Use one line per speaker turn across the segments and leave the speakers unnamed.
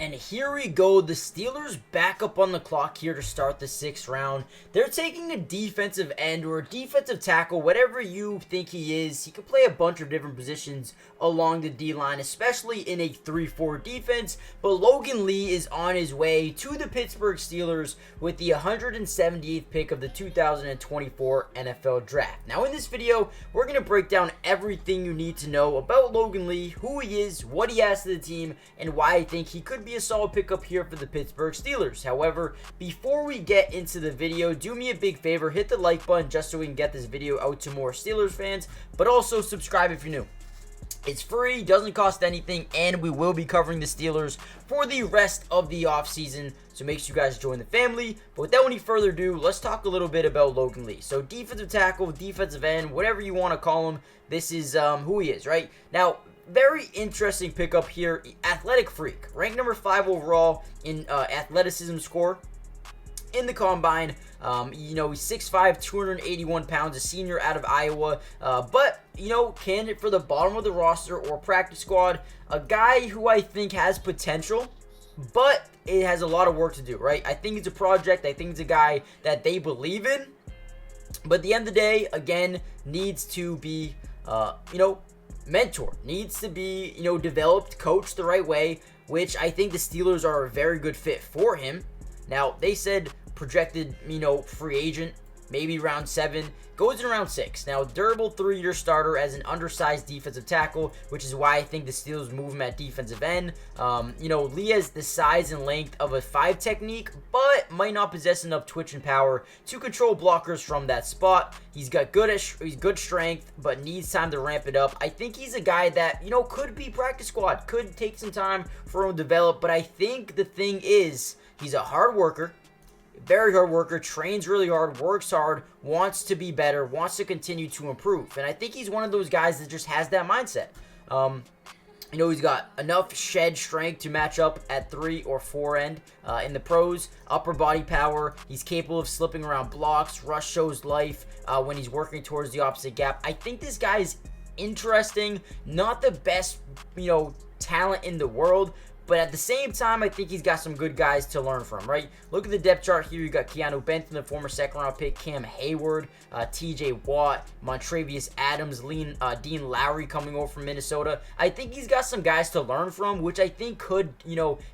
And here we go. The Steelers back up on the clock here to start the 6th round. They're taking a defensive end or a defensive tackle, whatever you think he is. He can play a bunch of different positions along the D-line, especially in a 3-4 defense. But Logan Lee is on his way to the Pittsburgh Steelers with the 178th pick of the 2024 NFL Draft. Now in this video, we're going to break down everything you need to know about Logan Lee, who he is, what he has to the team, and why I think he could be a solid pickup here for the Pittsburgh Steelers. However, before we get into the video, do me a big favor, hit the like button just so we can get this video out to more Steelers fans, but also subscribe if you're new. It's free, doesn't cost anything, and we will be covering the Steelers for the rest of the offseason, so make sure you guys join the family. But without any further ado, let's talk a little bit about Logan Lee. So defensive tackle, defensive end, whatever you want to call him, this is who he is, right? Now, very interesting pickup here. Athletic freak, ranked number 5 overall in athleticism score in the combine. He's 6'5", 281 pounds, a senior out of Iowa, but candidate for the bottom of the roster or practice squad. A guy who I think has potential, but it has a lot of work to do, right? I think it's a project. I think it's a guy that they believe in, but at the end of the day, again, needs to be mentor, needs to be developed, coached the right way, which I think the Steelers are a very good fit for him. Now, they said projected, free agent, maybe round 7, goes in round 6. Now, durable 3-year starter as an undersized defensive tackle, which is why I think the Steelers move him at defensive end. Lee has the size and length of a 5 technique, but might not possess enough twitch and power to control blockers from that spot. He's got good strength, but needs time to ramp it up. I think he's a guy that, could be practice squad, could take some time for him to develop, but I think the thing is, he's a hard worker. Very hard worker, trains really hard, works hard, wants to be better, wants to continue to improve. And I think he's one of those guys that just has that mindset. He's got enough shed strength to match up at 3 or 4 end in the pros. Upper body power. He's capable of slipping around blocks. Rush shows life when he's working towards the opposite gap. I think this guy is interesting. Not the best, talent in the world, but at the same time, I think he's got some good guys to learn from, right? Look at the depth chart here. You got Keanu Benton, the former 2nd-round pick, Cam Hayward, T.J. Watt, Montravius Adams, Dean Lowry coming over from Minnesota. I think he's got some guys to learn from, which I think could,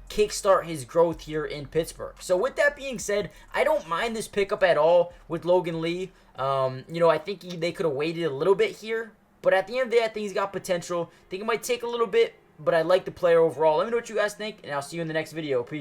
kickstart his growth here in Pittsburgh. So with that being said, I don't mind this pickup at all with Logan Lee. I think they could have waited a little bit here, but at the end of the day, I think he's got potential. I think it might take a little bit, but I like the player overall. Let me know what you guys think, and I'll see you in the next video. Peace.